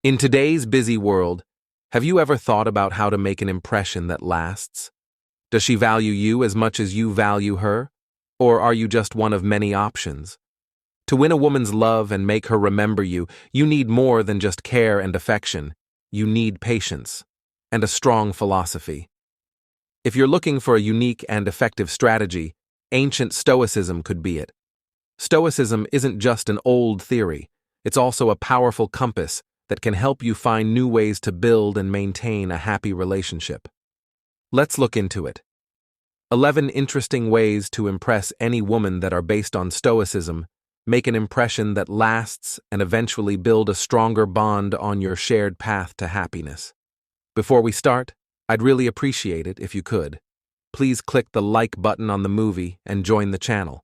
In today's busy world, have you ever thought about how to make an impression that lasts? Does she value you as much as you value her? Or are you just one of many options? To win a woman's love and make her remember you, you need more than just care and affection. You need patience and a strong philosophy. If you're looking for a unique and effective strategy, ancient Stoicism could be it. Stoicism isn't just an old theory, it's also a powerful compass that can help you find new ways to build and maintain a happy relationship. Let's look into it. 11 interesting ways to impress any woman that are based on Stoicism, make an impression that lasts, and eventually build a stronger bond on your shared path to happiness. Before we start, I'd really appreciate it if you could. Please click the like button on the movie and join the channel.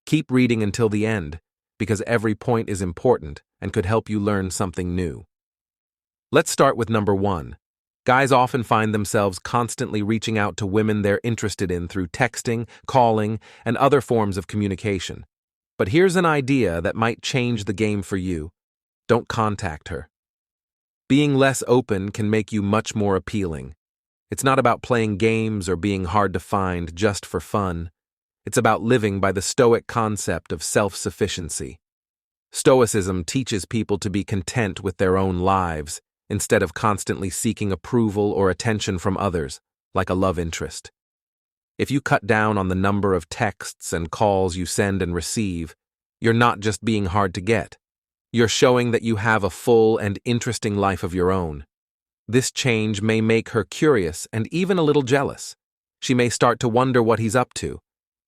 Keep reading until the end, because every point is important and could help you learn something new. Let's start with number 1. Guys often find themselves constantly reaching out to women they're interested in through texting, calling, and other forms of communication. But here's an idea that might change the game for you. Don't contact her. Being less open can make you much more appealing. It's not about playing games or being hard to find just for fun. It's about living by the Stoic concept of self-sufficiency. Stoicism teaches people to be content with their own lives, instead of constantly seeking approval or attention from others, like a love interest. If you cut down on the number of texts and calls you send and receive, you're not just being hard to get. You're showing that you have a full and interesting life of your own. This change may make her curious and even a little jealous. She may start to wonder what he's up to.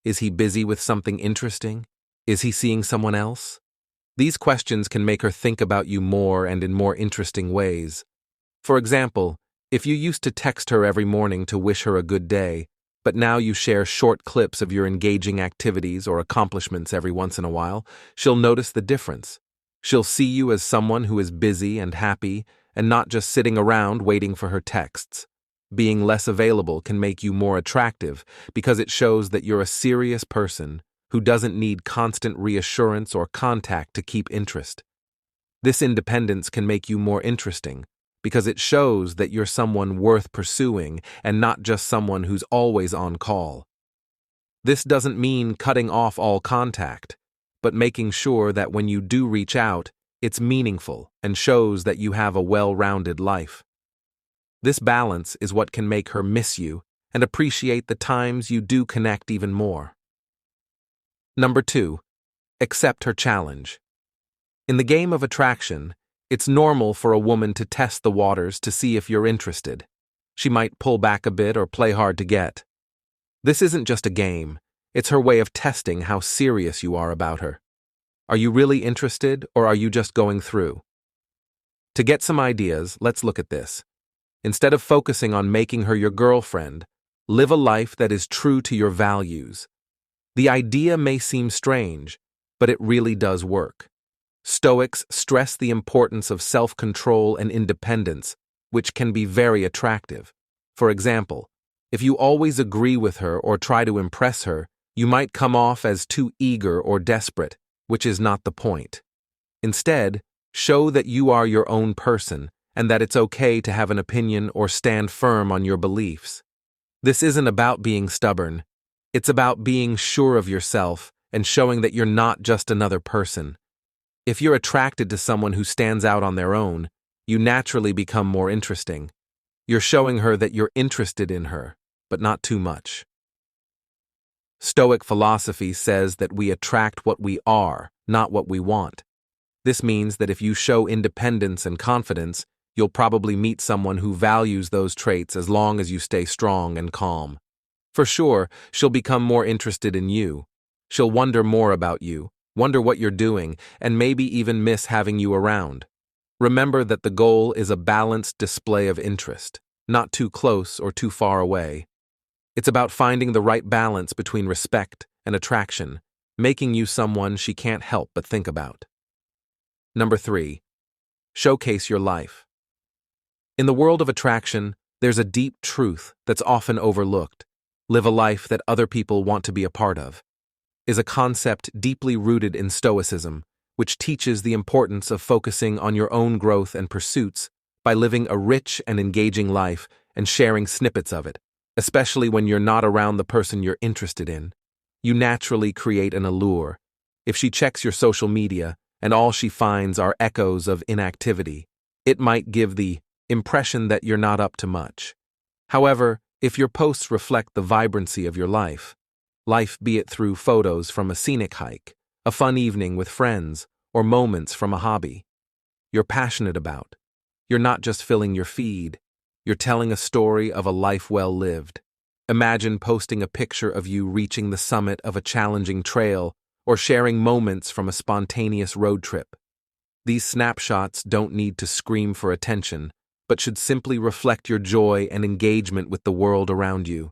Is he busy with something interesting? Is he seeing someone else? These questions can make her think about you more and in more interesting ways. For example, if you used to text her every morning to wish her a good day, but now you share short clips of your engaging activities or accomplishments every once in a while, she'll notice the difference. She'll see you as someone who is busy and happy, and not just sitting around waiting for her texts. Being less available can make you more attractive because it shows that you're a serious person who doesn't need constant reassurance or contact to keep interest. This independence can make you more interesting because it shows that you're someone worth pursuing and not just someone who's always on call. This doesn't mean cutting off all contact, but making sure that when you do reach out, it's meaningful and shows that you have a well-rounded life. This balance is what can make her miss you and appreciate the times you do connect even more. Number 2. Accept her challenge. In the game of attraction, it's normal for a woman to test the waters to see if you're interested. She might pull back a bit or play hard to get. This isn't just a game, it's her way of testing how serious you are about her. Are you really interested, or are you just going through? To get some ideas, let's look at this. Instead of focusing on making her your girlfriend, live a life that is true to your values. The idea may seem strange, but it really does work. Stoics stress the importance of self-control and independence, which can be very attractive. For example, if you always agree with her or try to impress her, you might come off as too eager or desperate, which is not the point. Instead, show that you are your own person and that it's okay to have an opinion or stand firm on your beliefs. This isn't about being stubborn. It's about being sure of yourself and showing that you're not just another person. If you're attracted to someone who stands out on their own, you naturally become more interesting. You're showing her that you're interested in her, but not too much. Stoic philosophy says that we attract what we are, not what we want. This means that if you show independence and confidence, you'll probably meet someone who values those traits as long as you stay strong and calm. For sure, she'll become more interested in you. She'll wonder more about you, wonder what you're doing, and maybe even miss having you around. Remember that the goal is a balanced display of interest, not too close or too far away. It's about finding the right balance between respect and attraction, making you someone she can't help but think about. Number 3. Showcase your life. In the world of attraction, there's a deep truth that's often overlooked. Live a life that other people want to be a part of. Is a concept deeply rooted in Stoicism, which teaches the importance of focusing on your own growth and pursuits by living a rich and engaging life and sharing snippets of it, especially when you're not around the person you're interested in. You naturally create an allure. If she checks your social media and all she finds are echoes of inactivity, it might give the impression that you're not up to much. However, if your posts reflect the vibrancy of your life, be it through photos from a scenic hike, a fun evening with friends, or moments from a hobby you're passionate about, you're not just filling your feed, you're telling a story of a life well lived. Imagine posting a picture of you reaching the summit of a challenging trail or sharing moments from a spontaneous road trip. These snapshots don't need to scream for attention, but should simply reflect your joy and engagement with the world around you.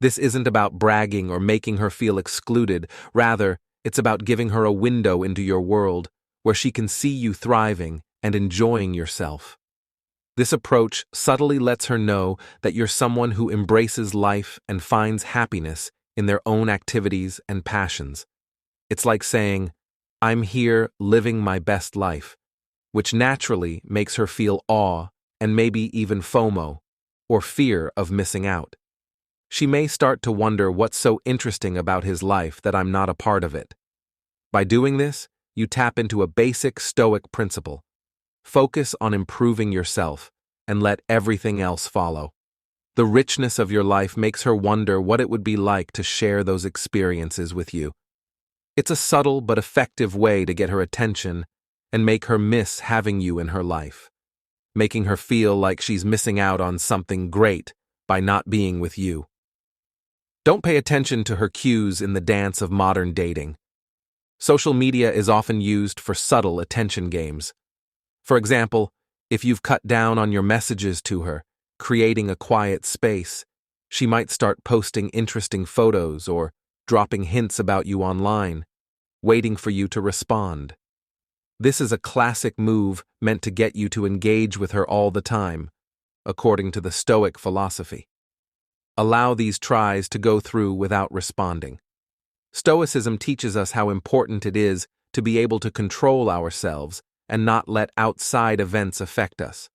This isn't about bragging or making her feel excluded. Rather, it's about giving her a window into your world where she can see you thriving and enjoying yourself. This approach subtly lets her know that you're someone who embraces life and finds happiness in their own activities and passions. It's like saying, "I'm here living my best life," which naturally makes her feel awe and maybe even FOMO, or fear of missing out. She may start to wonder what's so interesting about his life that I'm not a part of it. By doing this, you tap into a basic Stoic principle. Focus on improving yourself and let everything else follow. The richness of your life makes her wonder what it would be like to share those experiences with you. It's a subtle but effective way to get her attention and make her miss having you in her life, making her feel like she's missing out on something great by not being with you. Don't pay attention to her cues in the dance of modern dating. Social media is often used for subtle attention games. For example, if you've cut down on your messages to her, creating a quiet space, she might start posting interesting photos or dropping hints about you online, waiting for you to respond. This is a classic move meant to get you to engage with her all the time, according to the Stoic philosophy. Allow these tries to go through without responding. Stoicism teaches us how important it is to be able to control ourselves and not let outside events affect us.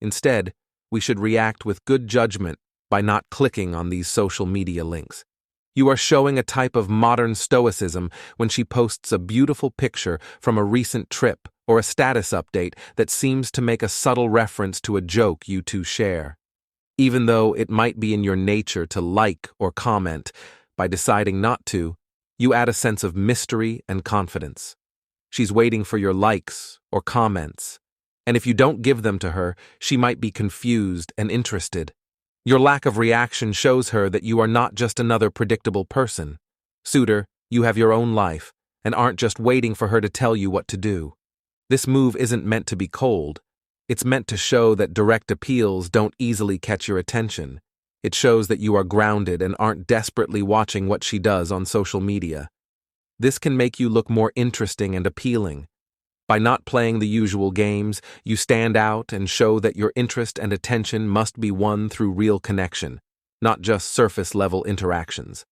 Instead, we should react with good judgment by not clicking on these social media links. You are showing a type of modern stoicism when she posts a beautiful picture from a recent trip or a status update that seems to make a subtle reference to a joke you two share. Even though it might be in your nature to like or comment, by deciding not to, you add a sense of mystery and confidence. She's waiting for your likes or comments, and if you don't give them to her, she might be confused and interested. Your lack of reaction shows her that you are not just another predictable person. Suitor, you have your own life, and aren't just waiting for her to tell you what to do. This move isn't meant to be cold. It's meant to show that direct appeals don't easily catch your attention. It shows that you are grounded and aren't desperately watching what she does on social media. This can make you look more interesting and appealing. By not playing the usual games, you stand out and show that your interest and attention must be won through real connection, not just surface-level interactions.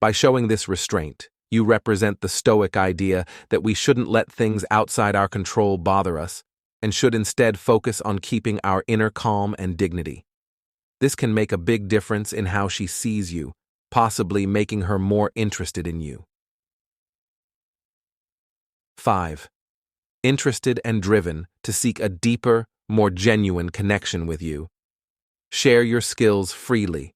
By showing this restraint, you represent the Stoic idea that we shouldn't let things outside our control bother us, and should instead focus on keeping our inner calm and dignity. This can make a big difference in how she sees you, possibly making her more interested in you. 5. Interested and driven to seek a deeper, more genuine connection with you. Share your skills freely.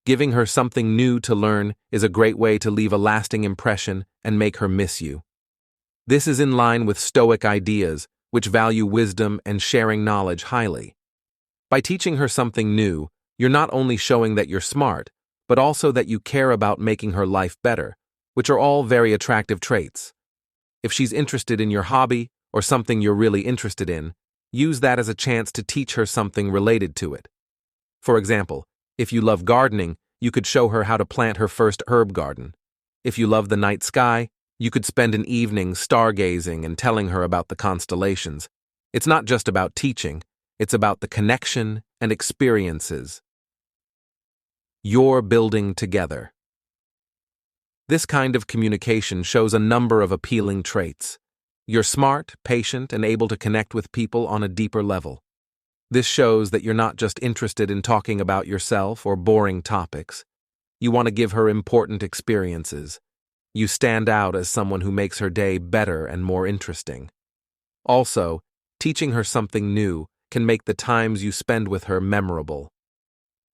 Giving her something new to learn is a great way to leave a lasting impression and make her miss you. This is in line with Stoic ideas, which value wisdom and sharing knowledge highly. By teaching her something new, you're not only showing that you're smart, but also that you care about making her life better, which are all very attractive traits. If she's interested in your hobby or something you're really interested in, use that as a chance to teach her something related to it. For example, if you love gardening, you could show her how to plant her first herb garden. If you love the night sky, you could spend an evening stargazing and telling her about the constellations. It's not just about teaching, it's about the connection and experiences you're building together. This kind of communication shows a number of appealing traits. You're smart, patient, and able to connect with people on a deeper level. This shows that you're not just interested in talking about yourself or boring topics. You want to give her important experiences. You stand out as someone who makes her day better and more interesting. Also, teaching her something new can make the times you spend with her memorable.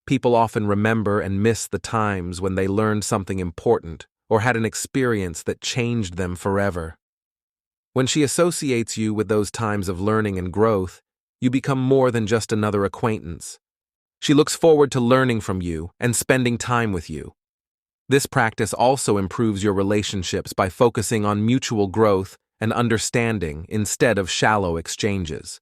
People often remember and miss the times when they learned something important or had an experience that changed them forever. When she associates you with those times of learning and growth, you become more than just another acquaintance. She looks forward to learning from you and spending time with you. This practice also improves your relationships by focusing on mutual growth and understanding instead of shallow exchanges.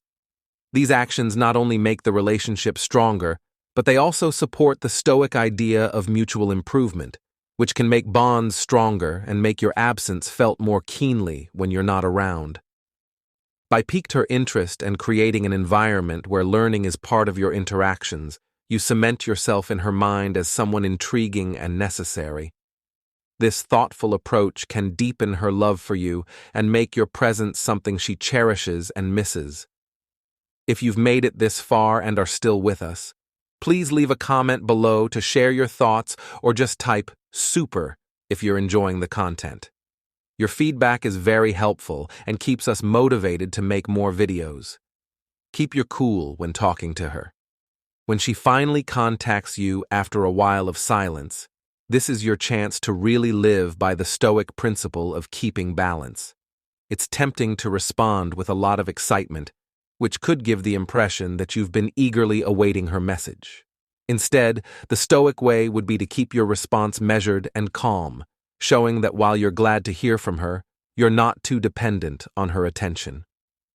These actions not only make the relationship stronger, but they also support the Stoic idea of mutual improvement, which can make bonds stronger and make your absence felt more keenly when you're not around. By piquing her interest and creating an environment where learning is part of your interactions, you cement yourself in her mind as someone intriguing and necessary. This thoughtful approach can deepen her love for you and make your presence something she cherishes and misses. If you've made it this far and are still with us, please leave a comment below to share your thoughts or just type "super" if you're enjoying the content. Your feedback is very helpful and keeps us motivated to make more videos. Keep your cool when talking to her. When she finally contacts you after a while of silence, this is your chance to really live by the Stoic principle of keeping balance. It's tempting to respond with a lot of excitement, which could give the impression that you've been eagerly awaiting her message. Instead, the Stoic way would be to keep your response measured and calm, showing that while you're glad to hear from her, you're not too dependent on her attention.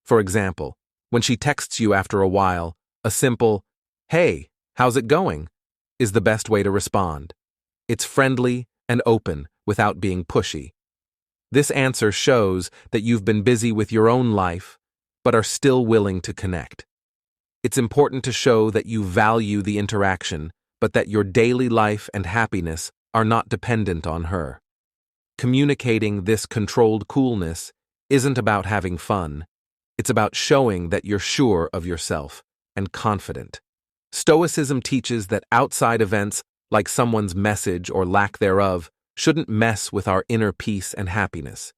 For example, when she texts you after a while, a simple, "Hey, how's it going?" is the best way to respond. It's friendly and open without being pushy. This answer shows that you've been busy with your own life, but are still willing to connect. It's important to show that you value the interaction, but that your daily life and happiness are not dependent on her. Communicating this controlled coolness isn't about having fun. It's about showing that you're sure of yourself and confident. Stoicism teaches that outside events, like someone's message or lack thereof, shouldn't mess with our inner peace and happiness.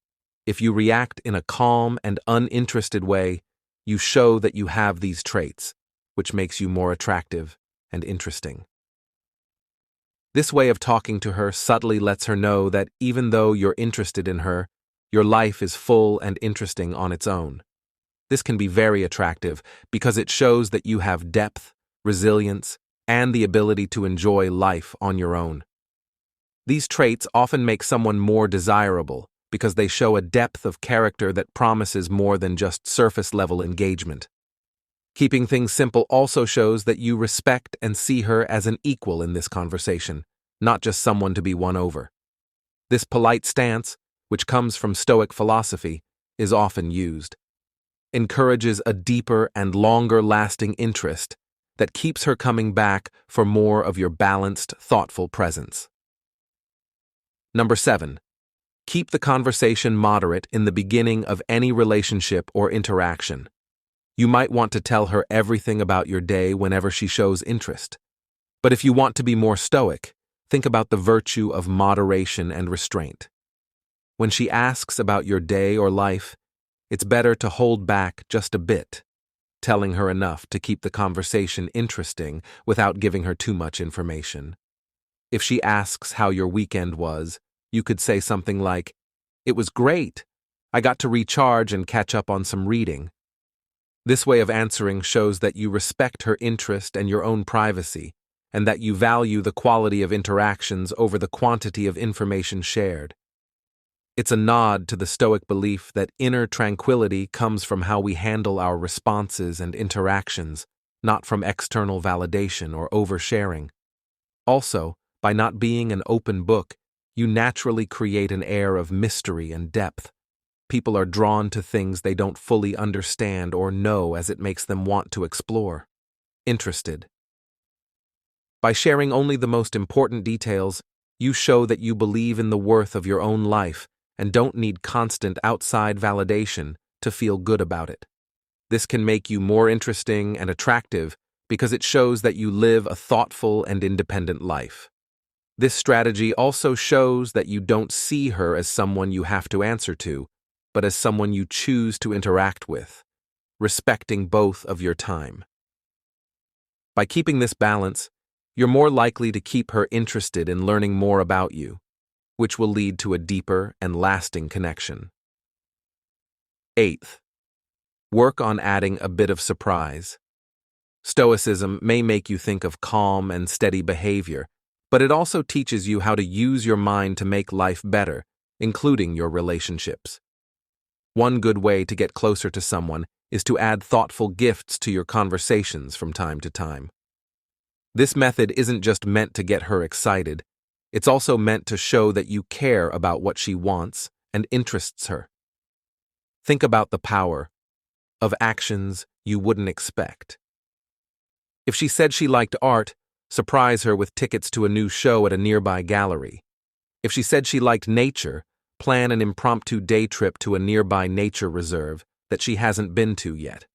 If you react in a calm and uninterested way, you show that you have these traits, which makes you more attractive and interesting. This way of talking to her subtly lets her know that even though you're interested in her, your life is full and interesting on its own. This can be very attractive because it shows that you have depth, resilience, and the ability to enjoy life on your own. These traits often make someone more desirable because they show a depth of character that promises more than just surface-level engagement. Keeping things simple also shows that you respect and see her as an equal in this conversation, not just someone to be won over. This polite stance, which comes from Stoic philosophy, is often used. Encourages a deeper and longer-lasting interest that keeps her coming back for more of your balanced, thoughtful presence. Number 7. Keep the conversation moderate in the beginning of any relationship or interaction. You might want to tell her everything about your day whenever she shows interest. But if you want to be more stoic, think about the virtue of moderation and restraint. When she asks about your day or life, it's better to hold back just a bit, telling her enough to keep the conversation interesting without giving her too much information. If she asks how your weekend was, you could say something like, "It was great. I got to recharge and catch up on some reading." This way of answering shows that you respect her interest and your own privacy, and that you value the quality of interactions over the quantity of information shared. It's a nod to the Stoic belief that inner tranquility comes from how we handle our responses and interactions, not from external validation or oversharing. Also, by not being an open book, you naturally create an air of mystery and depth. People are drawn to things they don't fully understand or know as it makes them want to explore. Interested. By sharing only the most important details, you show that you believe in the worth of your own life and don't need constant outside validation to feel good about it. This can make you more interesting and attractive because it shows that you live a thoughtful and independent life. This strategy also shows that you don't see her as someone you have to answer to, but as someone you choose to interact with, respecting both of your time. By keeping this balance, you're more likely to keep her interested in learning more about you, which will lead to a deeper and lasting connection. Eighth, work on adding a bit of surprise. Stoicism may make you think of calm and steady behavior, but it also teaches you how to use your mind to make life better, including your relationships. One good way to get closer to someone is to add thoughtful gifts to your conversations from time to time. This method isn't just meant to get her excited, it's also meant to show that you care about what she wants and interests her. Think about the power of actions you wouldn't expect. If she said she liked art, surprise her with tickets to a new show at a nearby gallery. If she said she liked nature, plan an impromptu day trip to a nearby nature reserve that she hasn't been to yet.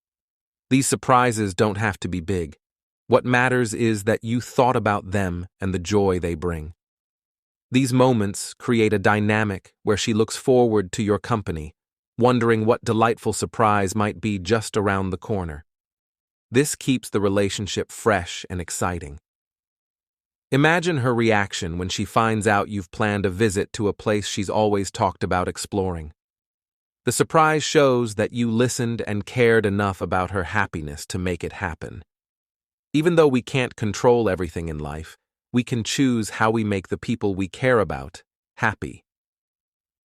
These surprises don't have to be big. What matters is that you thought about them and the joy they bring. These moments create a dynamic where she looks forward to your company, wondering what delightful surprise might be just around the corner. This keeps the relationship fresh and exciting. Imagine her reaction when she finds out you've planned a visit to a place she's always talked about exploring. The surprise shows that you listened and cared enough about her happiness to make it happen. Even though we can't control everything in life, we can choose how we make the people we care about happy.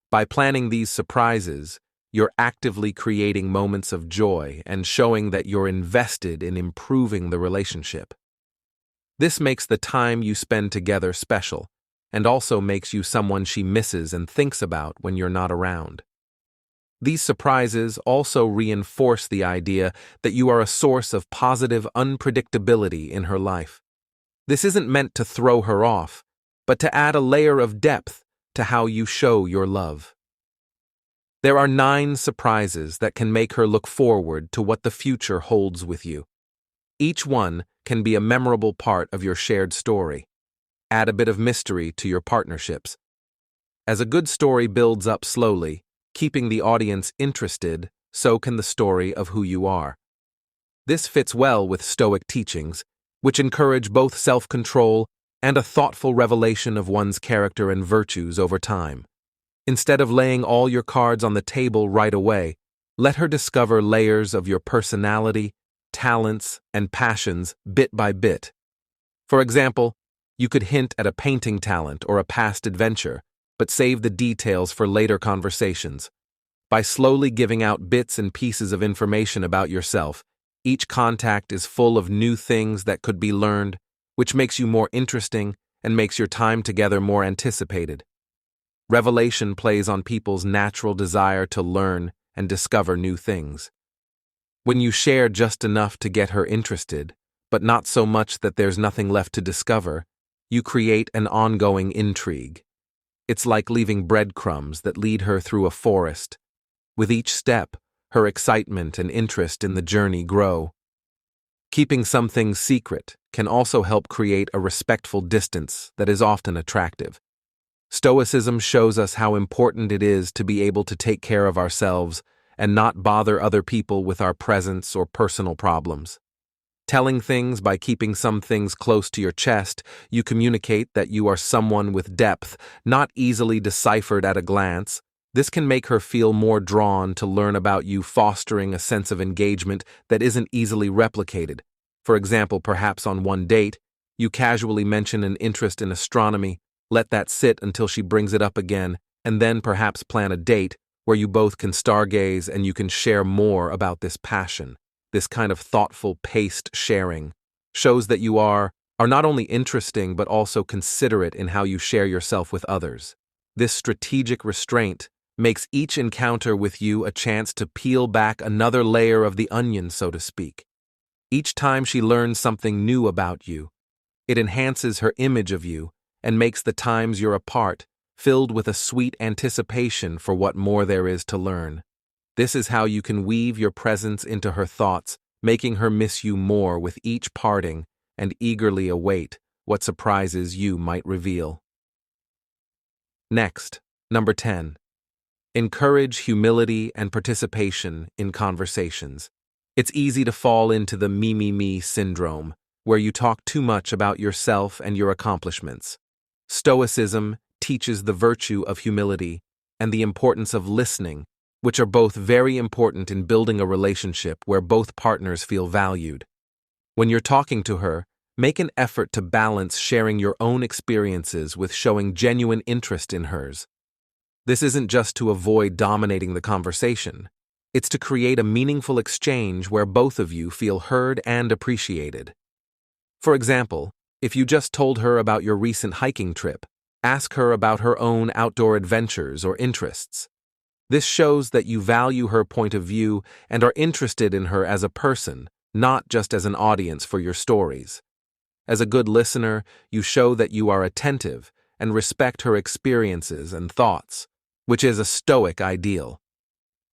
By planning these surprises, you're actively creating moments of joy and showing that you're invested in improving the relationship. This makes the time you spend together special, and also makes you someone she misses and thinks about when you're not around. These surprises also reinforce the idea that you are a source of positive unpredictability in her life. This isn't meant to throw her off, but to add a layer of depth to how you show your love. There are 9 surprises that can make her look forward to what the future holds with you. Each one can be a memorable part of your shared story. Add a bit of mystery to your partnerships. As a good story builds up slowly, keeping the audience interested, so can the story of who you are. This fits well with Stoic teachings, which encourage both self-control and a thoughtful revelation of one's character and virtues over time. Instead of laying all your cards on the table right away, let her discover layers of your personality, talents, and passions bit by bit. For example, you could hint at a painting talent or a past adventure, but save the details for later conversations. By slowly giving out bits and pieces of information about yourself, each contact is full of new things that could be learned, which makes you more interesting and makes your time together more anticipated. Revelation plays on people's natural desire to learn and discover new things. When you share just enough to get her interested, but not so much that there's nothing left to discover, you create an ongoing intrigue. It's like leaving breadcrumbs that lead her through a forest. With each step, her excitement and interest in the journey grow. Keeping some things secret can also help create a respectful distance that is often attractive. Stoicism shows us how important it is to be able to take care of ourselves and not bother other people with our presence or personal problems. Telling things by keeping some things close to your chest, you communicate that you are someone with depth, not easily deciphered at a glance. This can make her feel more drawn to learn about you, fostering a sense of engagement that isn't easily replicated. For example, perhaps on one date, you casually mention an interest in astronomy, let that sit until she brings it up again, and then perhaps plan a date where you both can stargaze and you can share more about this passion. This kind of thoughtful, paced sharing shows that you are not only interesting but also considerate in how you share yourself with others. This strategic restraint makes each encounter with you a chance to peel back another layer of the onion, so to speak. Each time she learns something new about you, it enhances her image of you and makes the times you're apart filled with a sweet anticipation for what more there is to learn. This is how you can weave your presence into her thoughts, making her miss you more with each parting and eagerly await what surprises you might reveal. Next, number 10. Encourage humility and participation in conversations. It's easy to fall into the me syndrome, where you talk too much about yourself and your accomplishments. Stoicism teaches the virtue of humility and the importance of listening, which are both very important in building a relationship where both partners feel valued. When you're talking to her, make an effort to balance sharing your own experiences with showing genuine interest in hers. This isn't just to avoid dominating the conversation. It's to create a meaningful exchange where both of you feel heard and appreciated. For example, if you just told her about your recent hiking trip, ask her about her own outdoor adventures or interests. This shows that you value her point of view and are interested in her as a person, not just as an audience for your stories. As a good listener, you show that you are attentive and respect her experiences and thoughts, which is a Stoic ideal.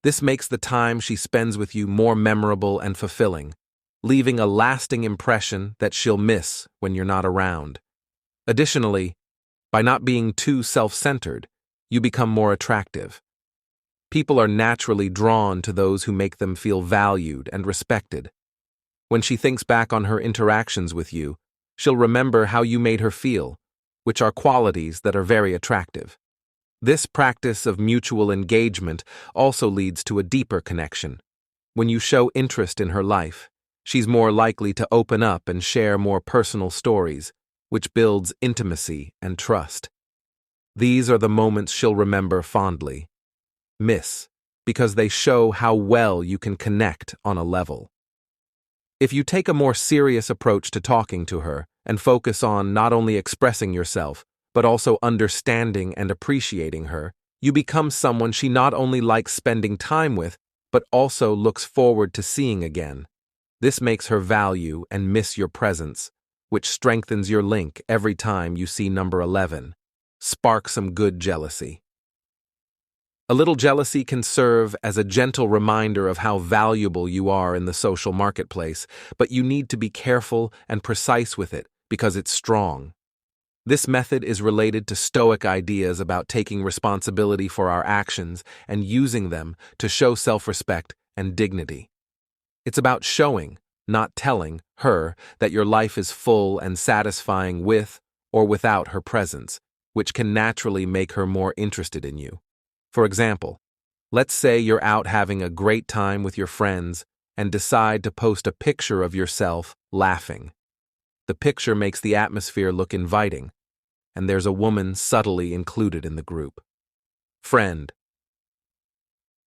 This makes the time she spends with you more memorable and fulfilling, leaving a lasting impression that she'll miss when you're not around. Additionally, by not being too self-centered, you become more attractive. People are naturally drawn to those who make them feel valued and respected. When she thinks back on her interactions with you, she'll remember how you made her feel, which are qualities that are very attractive. This practice of mutual engagement also leads to a deeper connection. When you show interest in her life, she's more likely to open up and share more personal stories, which builds intimacy and trust. These are the moments she'll remember fondly. Because they show how well you can connect on a level. If you take a more serious approach to talking to her and focus on not only expressing yourself, but also understanding and appreciating her, you become someone she not only likes spending time with, but also looks forward to seeing again. This makes her value and miss your presence, which strengthens your link every time you see number 11. Spark some good jealousy. A little jealousy can serve as a gentle reminder of how valuable you are in the social marketplace, but you need to be careful and precise with it because it's strong. This method is related to Stoic ideas about taking responsibility for our actions and using them to show self-respect and dignity. It's about showing, not telling, her that your life is full and satisfying with or without her presence, which can naturally make her more interested in you. For example, let's say you're out having a great time with your friends and decide to post a picture of yourself laughing. The picture makes the atmosphere look inviting, and there's a woman subtly included in the group. Friend.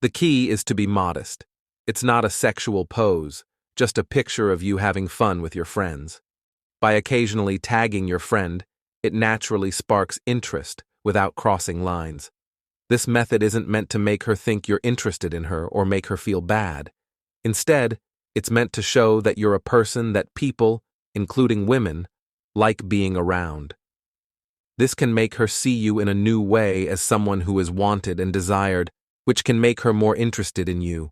The key is to be modest. It's not a sexual pose, just a picture of you having fun with your friends. By occasionally tagging your friend, it naturally sparks interest without crossing lines. This method isn't meant to make her think you're interested in her or make her feel bad. Instead, it's meant to show that you're a person that people, including women, like being around. This can make her see you in a new way as someone who is wanted and desired, which can make her more interested in you.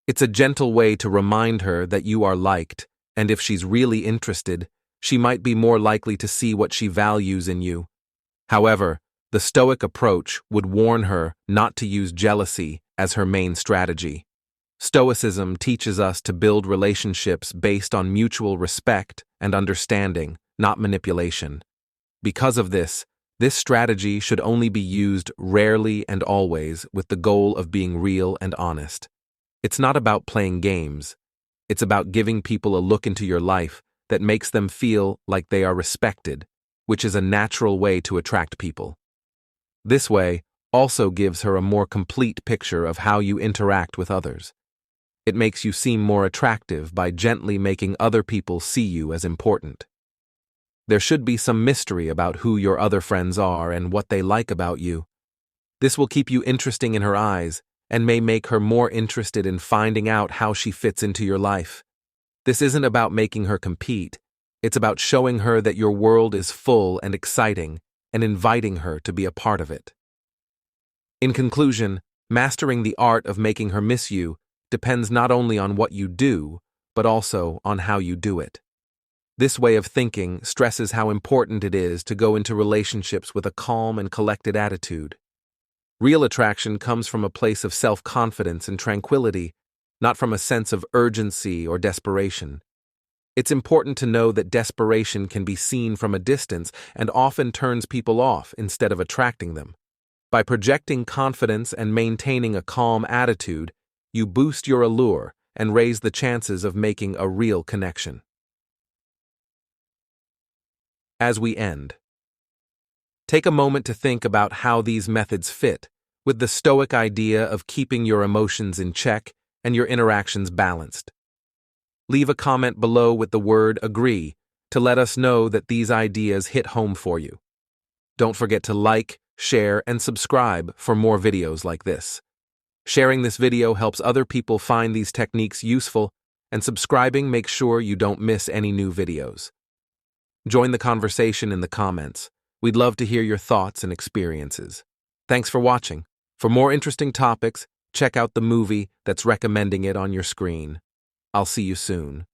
It's a gentle way to remind her that you are liked, and if she's really interested, she might be more likely to see what she values in you. However, the Stoic approach would warn her not to use jealousy as her main strategy. Stoicism teaches us to build relationships based on mutual respect and understanding, not manipulation. Because of this strategy should only be used rarely and always with the goal of being real and honest. It's not about playing games. It's about giving people a look into your life that makes them feel like they are respected, which is a natural way to attract people. This way also gives her a more complete picture of how you interact with others. It makes you seem more attractive by gently making other people see you as important. There should be some mystery about who your other friends are and what they like about you. This will keep you interesting in her eyes and may make her more interested in finding out how she fits into your life. This isn't about making her compete. It's about showing her that your world is full and exciting and inviting her to be a part of it. In conclusion, Mastering the art of making her miss you depends not only on what you do, but also on how you do it. This way of thinking stresses how important it is to go into relationships with a calm and collected attitude. Real attraction comes from a place of self-confidence and tranquility, not from a sense of urgency or desperation. It's important to know that desperation can be seen from a distance and often turns people off instead of attracting them. By projecting confidence and maintaining a calm attitude, you boost your allure and raise the chances of making a real connection. As we end, take a moment to think about how these methods fit with the Stoic idea of keeping your emotions in check and your interactions balanced. Leave a comment below with the word agree to let us know that these ideas hit home for you. Don't forget to like, share, and subscribe for more videos like this. Sharing this video helps other people find these techniques useful, and subscribing makes sure you don't miss any new videos. Join the conversation in the comments. We'd love to hear your thoughts and experiences. Thanks for watching. For more interesting topics, check out the movie that's recommending it on your screen. I'll see you soon.